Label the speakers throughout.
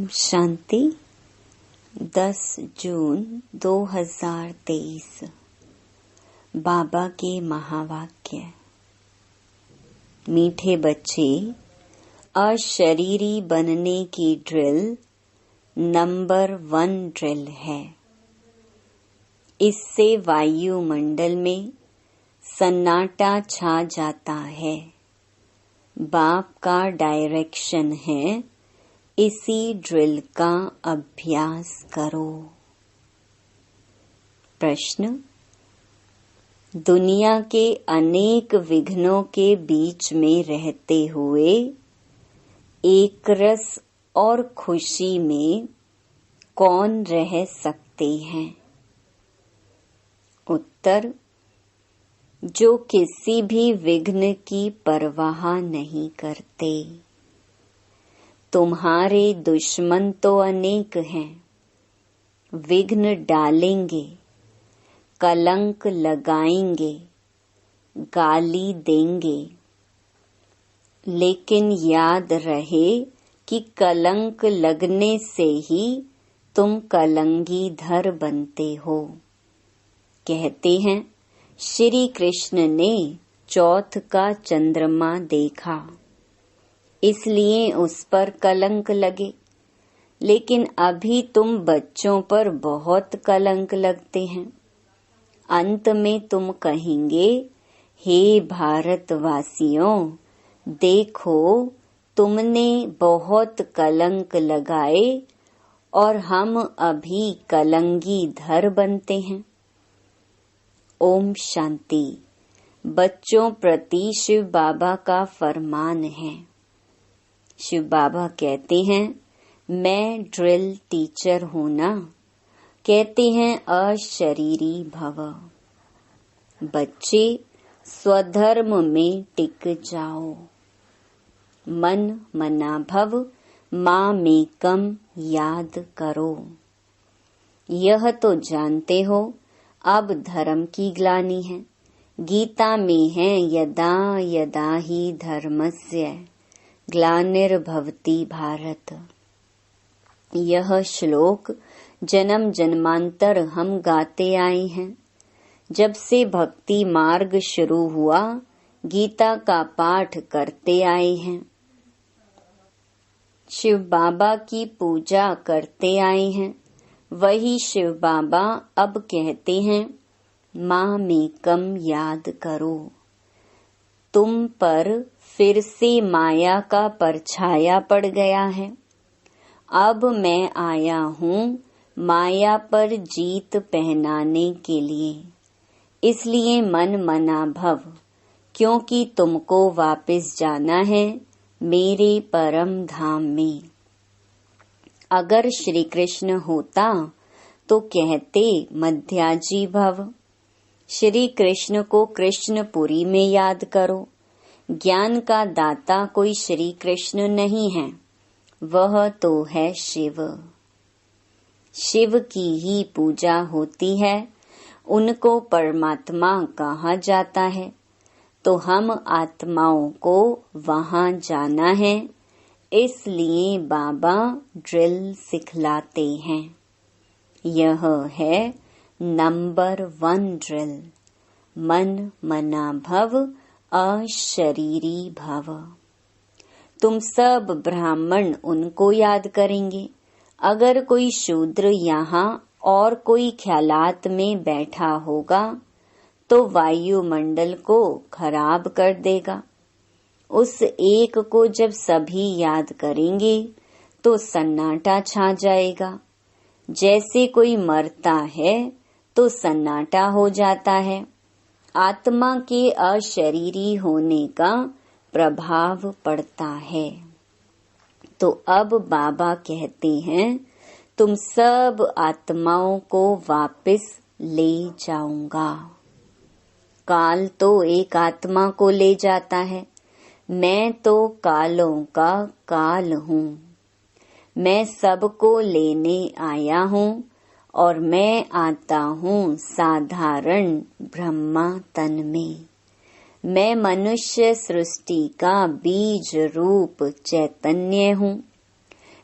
Speaker 1: शांति 10 जून 2023। बाबा के महावाक्य। मीठे बच्चे, अशरीरी बनने की ड्रिल नंबर 1 ड्रिल है। इससे वायुमंडल में सन्नाटा छा जाता है। बाप का डायरेक्शन है, इसी ड्रिल का अभ्यास करो। प्रश्न: दुनिया के अनेक विघ्नों के बीच में रहते हुए एक रस और खुशी में कौन रह सकते हैं? उत्तर: जो किसी भी विघ्न की परवाह नहीं करते। तुम्हारे दुश्मन तो अनेक हैं, विघ्न डालेंगे, कलंक लगाएंगे, गाली देंगे, लेकिन याद रहे कि कलंक लगने से ही तुम कलंगीधर बनते हो। कहते हैं, श्री कृष्ण ने चौथ का चंद्रमा देखा, इसलिए उस पर कलंक लगे। लेकिन अभी तुम बच्चों पर बहुत कलंक लगते हैं। अंत में तुम कहेंगे, हे भारतवासियों, देखो तुमने बहुत कलंक लगाए और हम अभी कलंगीधर बनते हैं। ओम शांति। बच्चों प्रति शिव बाबा का फरमान है। शिव बाबा कहते हैं, मैं ड्रिल टीचर हूँ ना। कहते हैं, अशरीरी भव। बच्चे स्वधर्म में टिक जाओ। मन मना भव, माँ में कम याद करो। यह तो जानते हो, अब धर्म की ग्लानि है। गीता में है, यदा यदा ही धर्मस्य ग्लानिर्भवति भारत। यह श्लोक जन्म जन्मांतर हम गाते आए हैं। जब से भक्ति मार्ग शुरू हुआ, गीता का पाठ करते आए हैं। शिव बाबा की पूजा करते आए हैं। वही शिव बाबा अब कहते हैं, माँ में कम याद करो। तुम पर फिर से माया का परछाया पड़ गया है। अब मैं आया हूँ माया पर जीत पहनाने के लिए। इसलिए मन मना भव, क्योंकि तुमको वापस जाना है मेरे परम धाम में। अगर श्री कृष्ण होता तो कहते मध्याजी भव। श्री कृष्ण को कृष्णपुरी में याद करो। ज्ञान का दाता कोई श्री कृष्ण नहीं है, वह तो है शिव। शिव की ही पूजा होती है, उनको परमात्मा कहा जाता है। तो हम आत्माओं को वहाँ जाना है, इसलिए बाबा ड्रिल सिखलाते हैं। यह है नंबर 1 ड्रिल। मन मना भव, अशरीरी भव। तुम सब ब्राह्मण उनको याद करेंगे। अगर कोई शूद्र यहाँ और कोई ख्यालात में बैठा होगा तो वायुमंडल को खराब कर देगा। उस एक को जब सभी याद करेंगे तो सन्नाटा छा जाएगा। जैसे कोई मरता है तो सन्नाटा हो जाता है। आत्मा के अशरीरी होने का प्रभाव पड़ता है। तो अब बाबा कहते हैं, तुम सब आत्माओं को वापस ले जाऊंगा। काल तो एक आत्मा को ले जाता है। मैं तो कालों का काल हूँ। मैं सबको लेने आया हूँ और मैं आता हूँ साधारण ब्रह्मा तन में। मैं मनुष्य सृष्टि का बीज रूप चैतन्य हूँ।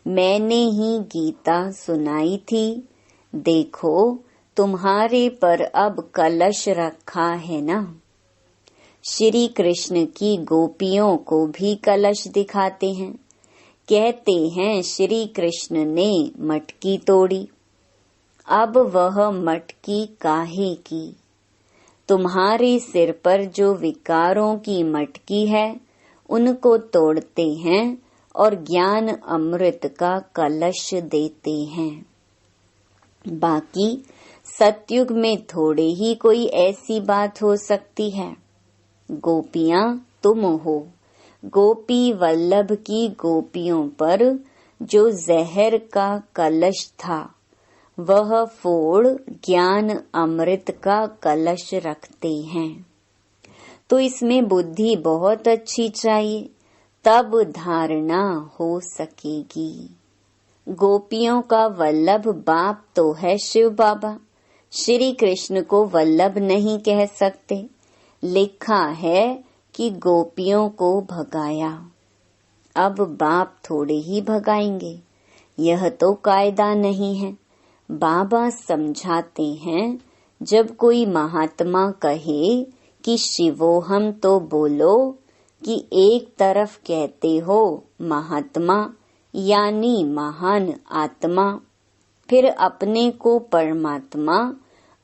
Speaker 1: मैंने ही गीता सुनाई थी, देखो तुम्हारे पर अब कलश रखा है ना। श्री कृष्ण की गोपियों को भी कलश दिखाते हैं, कहते हैं श्री कृष्ण ने मटकी तोड़ी। अब वह मटकी काहे की? तुम्हारे सिर पर जो विकारों की मटकी है उनको तोड़ते हैं और ज्ञान अमृत का कलश देते हैं। बाकी सतयुग में थोड़े ही कोई ऐसी बात हो सकती है। गोपियां तुम हो, गोपी वल्लभ की गोपियों पर जो जहर का कलश था वह फोड़ ज्ञान अमृत का कलश रखते हैं। तो इसमें बुद्धि बहुत अच्छी चाहिए, तब धारणा हो सकेगी। गोपियों का वल्लभ बाप तो है शिव बाबा, श्री कृष्ण को वल्लभ नहीं कह सकते। लिखा है कि गोपियों को भगाया, अब बाप थोड़े ही भगाएंगे, यह तो कायदा नहीं है। बाबा समझाते हैं, जब कोई महात्मा कहे कि शिवोहम तो बोलो कि एक तरफ कहते हो महात्मा यानी महान आत्मा, फिर अपने को परमात्मा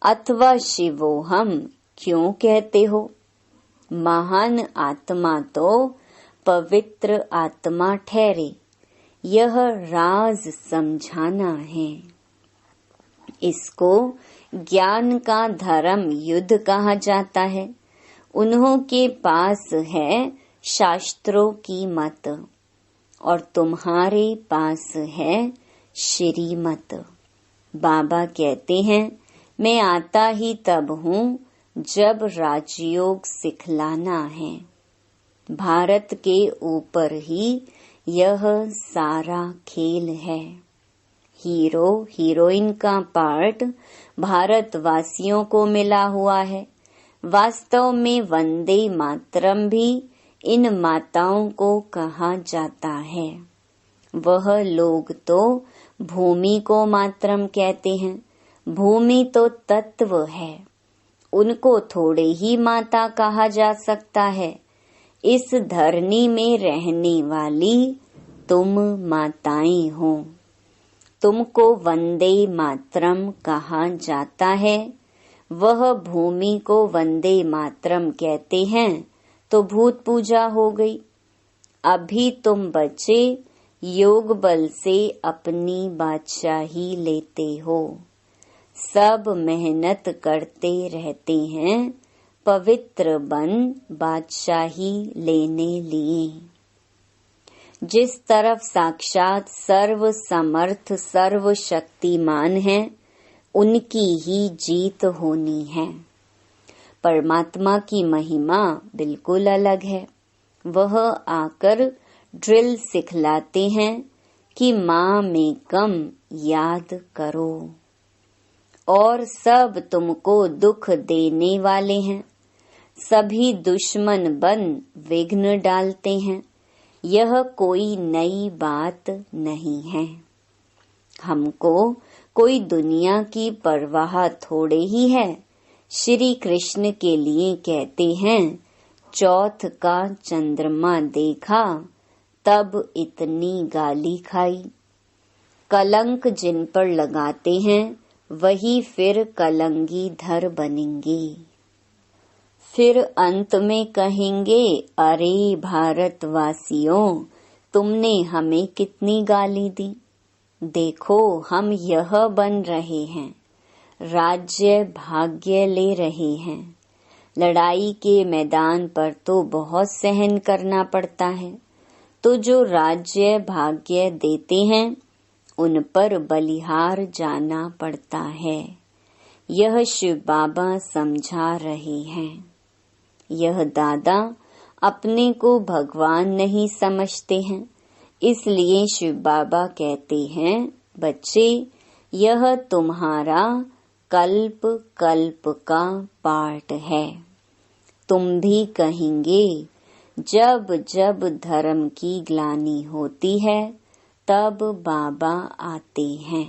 Speaker 1: अथवा शिवोहम क्यों कहते हो? महान आत्मा तो पवित्र आत्मा ठहरे, यह राज समझाना है। इसको ज्ञान का धर्म युद्ध कहा जाता है। उन्हों के पास है शास्त्रों की मत और तुम्हारे पास है श्रीमत। बाबा कहते हैं, मैं आता ही तब हूँ जब राजयोग सिखलाना है। भारत के ऊपर ही यह सारा खेल है। हीरो हीरोइन का पार्ट भारतवासियों को मिला हुआ है। वास्तव में वंदे मातरम भी इन माताओं को कहा जाता है। वह लोग तो भूमि को मातरम कहते हैं। भूमि तो तत्व है, उनको थोड़े ही माता कहा जा सकता है। इस धरनी में रहने वाली तुम माताएं हो, तुमको वंदे मातरम कहा जाता है। वह भूमि को वंदे मातरम कहते हैं तो भूत पूजा हो गई। अभी तुम बच्चे योग बल से अपनी बादशाही लेते हो। सब मेहनत करते रहते हैं पवित्र बन बादशाही लेने लिए। जिस तरफ साक्षात सर्व समर्थ सर्व शक्तिमान है, उनकी ही जीत होनी है। परमात्मा की महिमा बिल्कुल अलग है। वह आकर ड्रिल सिखलाते हैं कि माँ में कम याद करो, और सब तुमको दुख देने वाले हैं। सभी दुश्मन बन विघ्न डालते हैं। यह कोई नई बात नहीं है। हमको कोई दुनिया की परवाह थोड़े ही है। श्री कृष्ण के लिए कहते हैं, चौथ का चंद्रमा देखा तब इतनी गाली खाई। कलंक जिन पर लगाते हैं वही फिर कलंगी धर बनेंगे। फिर अंत में कहेंगे, अरे भारतवासियों, तुमने हमें कितनी गाली दी। देखो हम यह बन रहे हैं, राज्य भाग्य ले रहे हैं। लड़ाई के मैदान पर तो बहुत सहन करना पड़ता है, तो जो राज्य भाग्य देते हैं उन पर बलिहार जाना पड़ता है। यह शिव बाबा समझा रहे हैं। यह दादा अपने को भगवान नहीं समझते हैं, इसलिए शिव बाबा कहते हैं, बच्चे यह तुम्हारा कल्प कल्प का पाठ है। तुम भी कहेंगे, जब जब धर्म की ग्लानि होती है तब बाबा आते हैं।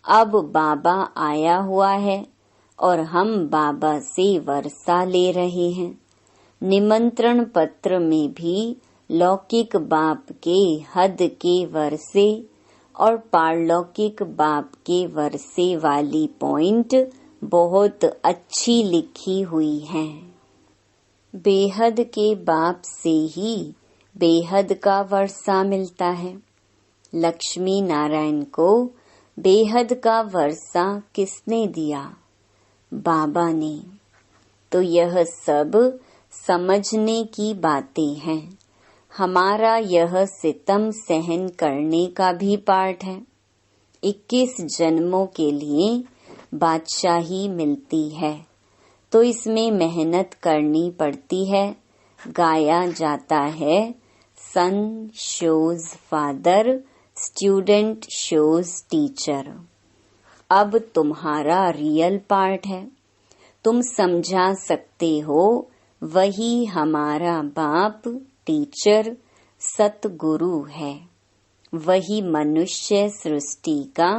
Speaker 1: अब बाबा आया हुआ है और हम बाबा से वर्षा ले रहे हैं। निमंत्रण पत्र में भी लौकिक बाप के हद के वर्षे और पारलौकिक बाप के वर्षे वाली पॉइंट बहुत अच्छी लिखी हुई है। बेहद के बाप से ही बेहद का वर्षा मिलता है। लक्ष्मी नारायण को बेहद का वर्षा किसने दिया? बाबा ने। तो यह सब समझने की बातें हैं। हमारा यह सितम सहन करने का भी पाठ है। 21 जन्मों के लिए बादशाही मिलती है, तो इसमें मेहनत करनी पड़ती है। गाया जाता है, son shows father, student shows teacher. अब तुम्हारा रियल पार्ट है। तुम समझा सकते हो, वही हमारा बाप टीचर सतगुरु है। वही मनुष्य सृष्टि का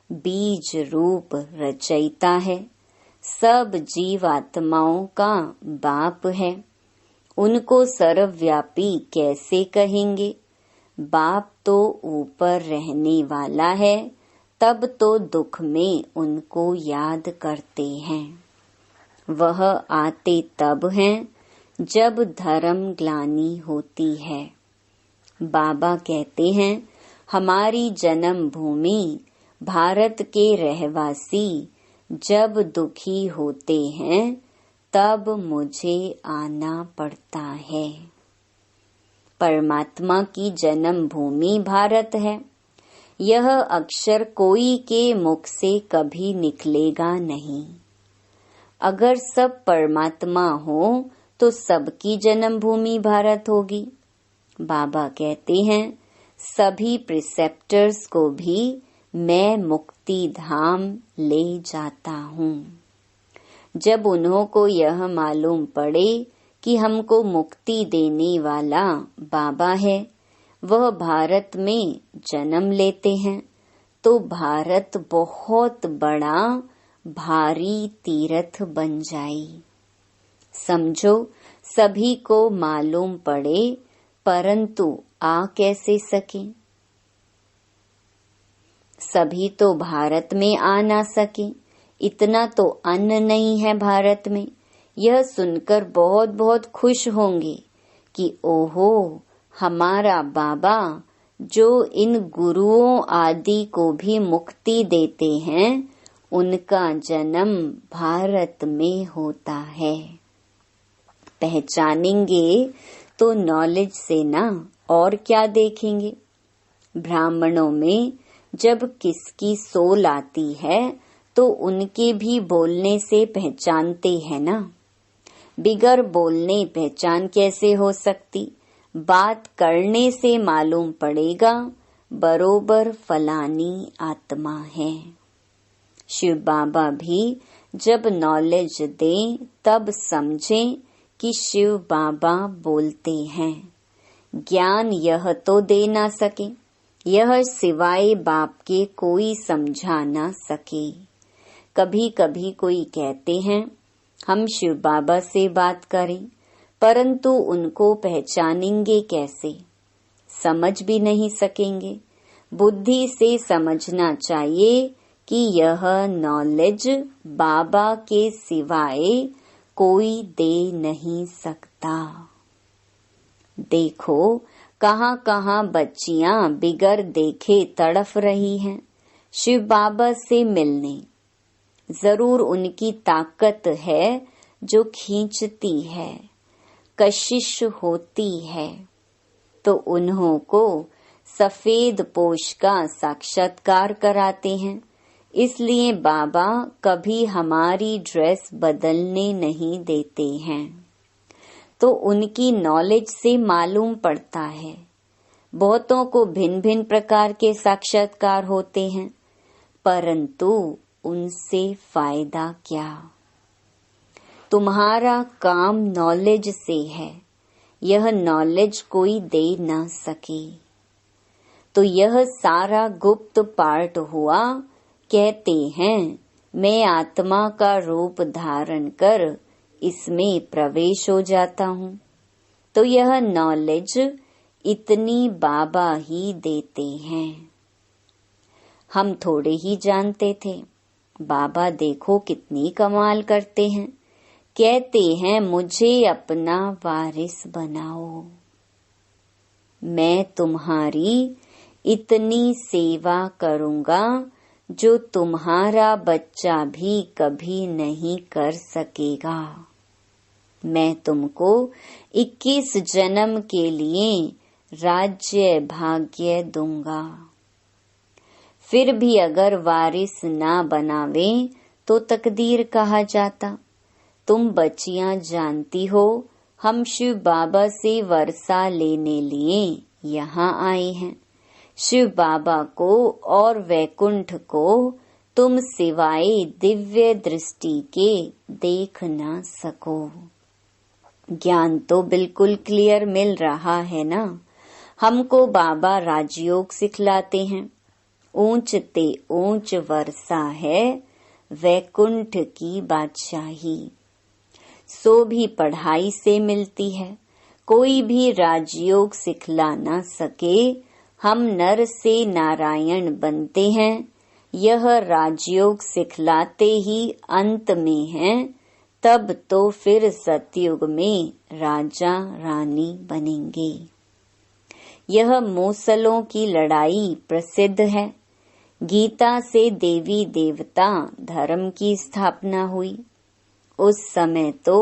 Speaker 1: बीज रूप रचयिता है। सब जीवात्माओं का बाप है। उनको सर्वव्यापी कैसे कहेंगे? बाप तो ऊपर रहने वाला है, तब तो दुख में उनको याद करते हैं। वह आते तब हैं जब धर्म ग्लानि होती है। बाबा कहते हैं, हमारी जन्म भूमि भारत के रहवासी जब दुखी होते हैं तब मुझे आना पड़ता है। परमात्मा की जन्म भूमि भारत है। यह अक्षर कोई के मुख से कभी निकलेगा नहीं। अगर सब परमात्मा हो तो सबकी जन्म भूमि भारत होगी। बाबा कहते हैं, सभी प्रिसेप्टर्स को भी मैं मुक्ति धाम ले जाता हूँ। जब उन्हों को यह मालूम पड़े कि हमको मुक्ति देने वाला बाबा है, वह भारत में जन्म लेते हैं, तो भारत बहुत बड़ा भारी तीर्थ बन जाई। समझो, सभी को मालूम पड़े, परंतु आ कैसे सके? सभी तो भारत में आ ना सके। इतना तो अन्न नहीं है भारत में। यह सुनकर बहुत बहुत खुश होंगे कि ओहो, हमारा बाबा जो इन गुरुओं आदि को भी मुक्ति देते हैं, उनका जन्म भारत में होता है। पहचानेंगे तो नॉलेज से ना, और क्या देखेंगे। ब्राह्मणों में जब किसकी सोल आती है तो उनके भी बोलने से पहचानते हैं ना। बिगर बोलने पहचान कैसे हो सकती? बात करने से मालूम पड़ेगा बरोबर फलानी आत्मा है। शिव बाबा भी जब नॉलेज दें तब समझें कि शिव बाबा बोलते हैं। ज्ञान यह तो दे ना सके, यह सिवाय बाप के कोई समझा ना सके। कभी कभी कोई कहते हैं, हम शिव बाबा से बात करें, परंतु उनको पहचानेंगे कैसे? समझ भी नहीं सकेंगे। बुद्धि से समझना चाहिए कि यह नॉलेज बाबा के सिवाय कोई दे नहीं सकता। देखो, कहाँ कहाँ बच्चियां बिगर देखे तड़फ रही हैं शिव बाबा से मिलने। जरूर उनकी ताकत है जो खींचती है, कशिश होती है। तो उन्हों को सफेद पोश का साक्षात्कार कराते हैं। इसलिए बाबा कभी हमारी ड्रेस बदलने नहीं देते हैं। तो उनकी नॉलेज से मालूम पड़ता है। बहुतों को भिन्न भिन्न प्रकार के साक्षात्कार होते हैं, परंतु उनसे फायदा क्या? तुम्हारा काम नॉलेज से है। यह नॉलेज कोई दे ना सके। तो यह सारा गुप्त पार्ट हुआ। कहते हैं मैं आत्मा का रूप धारण कर इसमें प्रवेश हो जाता हूँ। तो यह नॉलेज इतनी बाबा ही देते हैं। हम थोड़े ही जानते थे। बाबा देखो कितनी कमाल करते हैं। कहते हैं मुझे अपना वारिस बनाओ, मैं तुम्हारी इतनी सेवा करूँगा जो तुम्हारा बच्चा भी कभी नहीं कर सकेगा। मैं तुमको 21 जन्म के लिए राज्य भाग्य दूंगा। फिर भी अगर वारिस ना बनावे तो तकदीर कहा जाता। तुम बच्चियां जानती हो हम शिव बाबा से वर्षा लेने लिए यहाँ आए हैं। शिव बाबा को और वैकुंठ को तुम सिवाय दिव्य दृष्टि के देख ना सको। ज्ञान तो बिल्कुल क्लियर मिल रहा है ना। हमको बाबा राजयोग सिखलाते हैं। ऊंच ते ऊंच वर्षा है वैकुंठ की बादशाही। सो भी पढ़ाई से मिलती है। कोई भी राजयोग सिखला ना सके। हम नर से नारायण बनते हैं। यह राजयोग सिखलाते ही अंत में हैं। तब तो फिर सतयुग में राजा रानी बनेंगे। यह मूसलों की लड़ाई प्रसिद्ध है। गीता से देवी देवता धर्म की स्थापना हुई। उस समय तो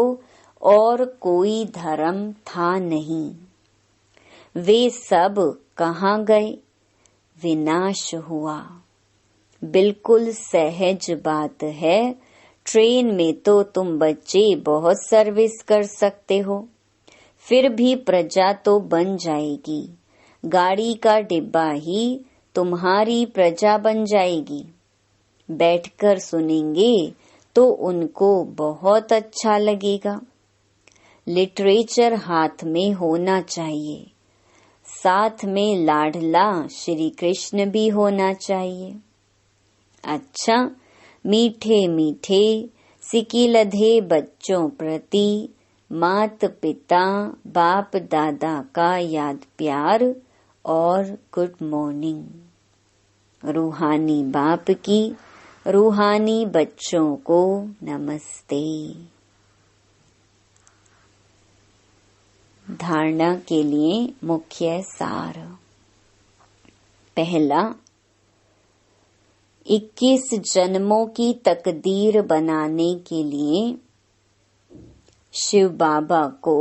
Speaker 1: और कोई धर्म था नहीं। वे सब कहाँ गए? विनाश हुआ। बिल्कुल सहज बात है। ट्रेन में तो तुम बच्चे बहुत सर्विस कर सकते हो, फिर भी प्रजा तो बन जाएगी। गाड़ी का डिब्बा ही तुम्हारी प्रजा बन जाएगी। बैठकर सुनेंगे तो उनको बहुत अच्छा लगेगा। लिटरेचर हाथ में होना चाहिए। साथ में लाडला श्री कृष्ण भी होना चाहिए। अच्छा, मीठे मीठे सिकिलधे बच्चों प्रति मात पिता बाप दादा का याद प्यार और गुड मॉर्निंग। रूहानी बाप की रूहानी बच्चों को नमस्ते। धारणा के लिए मुख्य सार। पहला, 21 जन्मों की तकदीर बनाने के लिए शिव बाबा को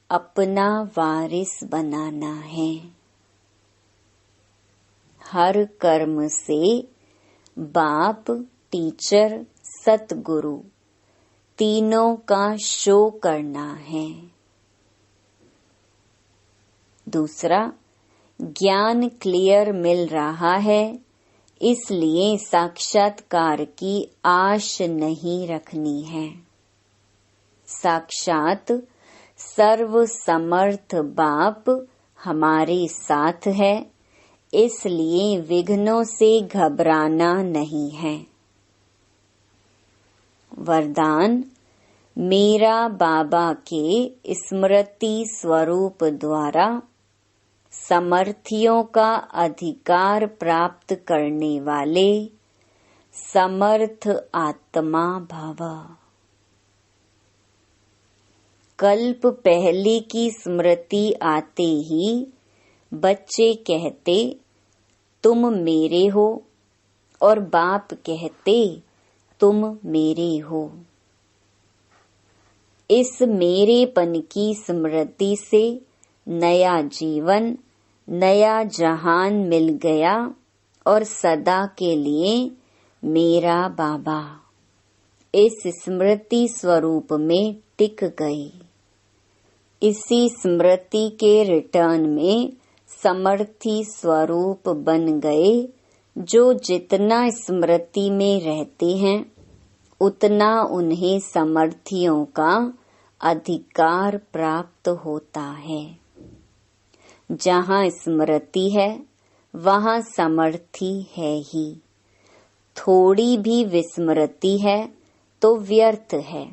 Speaker 1: अपना वारिस बनाना है। हर कर्म से बाप, टीचर, सतगुरु तीनों का शो करना है। दूसरा, ज्ञान क्लियर मिल रहा है, इसलिए साक्षात्कार की आश नहीं रखनी है। साक्षात सर्व समर्थ बाप हमारे साथ है, इसलिए विघ्नों से घबराना नहीं है। वरदान, मेरा बाबा के स्मृति स्वरूप द्वारा समर्थियों का अधिकार प्राप्त करने वाले समर्थ आत्मा भव। कल्प पहले की स्मृति आते ही बच्चे कहते तुम मेरे हो, और बाप कहते तुम मेरे हो। इस मेरेपन की स्मृति से नया जीवन, नया जहान मिल गया और सदा के लिए मेरा बाबा इस स्मृति स्वरूप में टिक गए। इसी स्मृति के रिटर्न में समर्थी स्वरूप बन गए। जो जितना स्मृति में रहते हैं उतना उन्हें समर्थियों का अधिकार प्राप्त होता है। जहाँ स्मृति है वहाँ समर्थी है ही। थोड़ी भी विस्मृति है तो व्यर्थ है।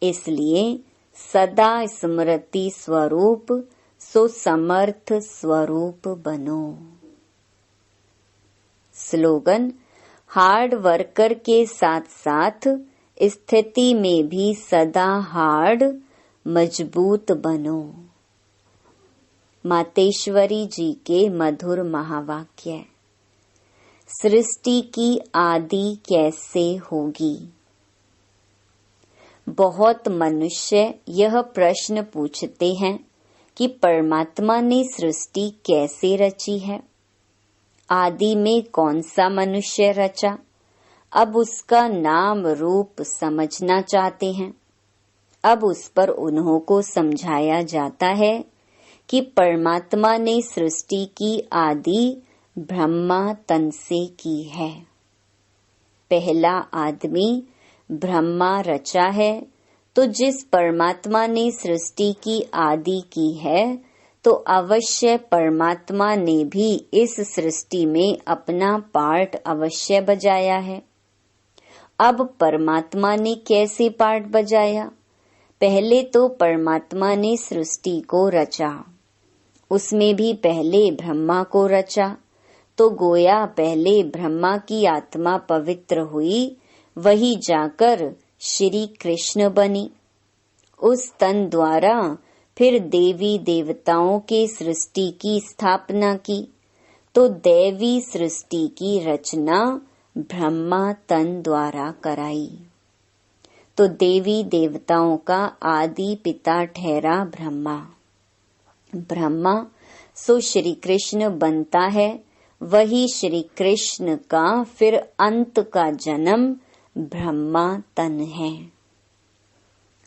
Speaker 1: इसलिए सदा स्मृति स्वरूप सो समर्थ स्वरूप बनो। स्लोगन: हार्ड वर्कर के साथ साथ स्थिति में भी सदा हार्ड मजबूत बनो। मातेश्वरी जी के मधुर महावाक्य। सृष्टि की आदि कैसे होगी? बहुत मनुष्य यह प्रश्न पूछते हैं कि परमात्मा ने सृष्टि कैसे रची है? आदि में कौन सा मनुष्य रचा? अब उसका नाम रूप समझना चाहते हैं। अब उस पर उन्हों को समझाया जाता है कि परमात्मा ने सृष्टि की आदि ब्रह्मा तन से की है। पहला आदमी ब्रह्मा रचा है, तो जिस परमात्मा ने सृष्टि की आदि की है, तो अवश्य परमात्मा ने भी इस सृष्टि में अपना पार्ट अवश्य बजाया है। अब परमात्मा ने कैसे पार्ट बजाया? पहले तो परमात्मा ने सृष्टि को रचा, उसमें भी पहले ब्रह्मा को रचा, तो गोया पहले ब्रह्मा की आत्मा पवित्र हुई, वही जाकर श्री कृष्ण बनी। उस तन द्वारा फिर देवी देवताओं के सृष्टि की स्थापना की, तो दैवी सृष्टि की रचना ब्रह्मा तन द्वारा कराई। तो देवी देवताओं का आदि पिता ठहरा ब्रह्मा। ब्रह्मा सो श्री कृष्ण बनता है, वही श्री कृष्ण का फिर अंत का जन्म ब्रह्मा तन है।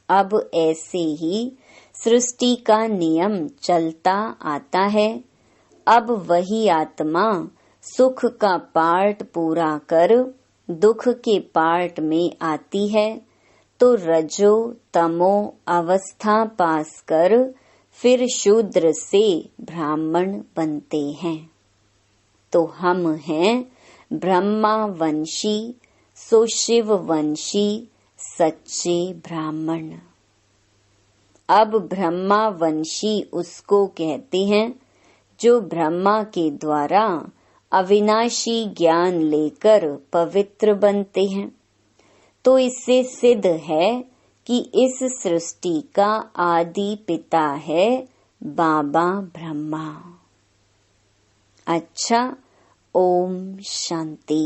Speaker 1: अब ऐसे ही सृष्टि का नियम चलता आता है। अब वही आत्मा सुख का पार्ट पूरा कर दुख के पार्ट में आती है, तो रजो तमो अवस्था पास कर फिर शूद्र से ब्राह्मण बनते हैं। तो हम हैं ब्रह्मा वंशी, सो शिव वंशी सच्चे ब्राह्मण। अब ब्रह्मा वंशी उसको कहते हैं जो ब्रह्मा के द्वारा अविनाशी ज्ञान लेकर पवित्र बनते हैं। तो इससे सिद्ध है कि इस सृष्टि का आदि पिता है बाबा ब्रह्मा। अच्छा, ओम शांति।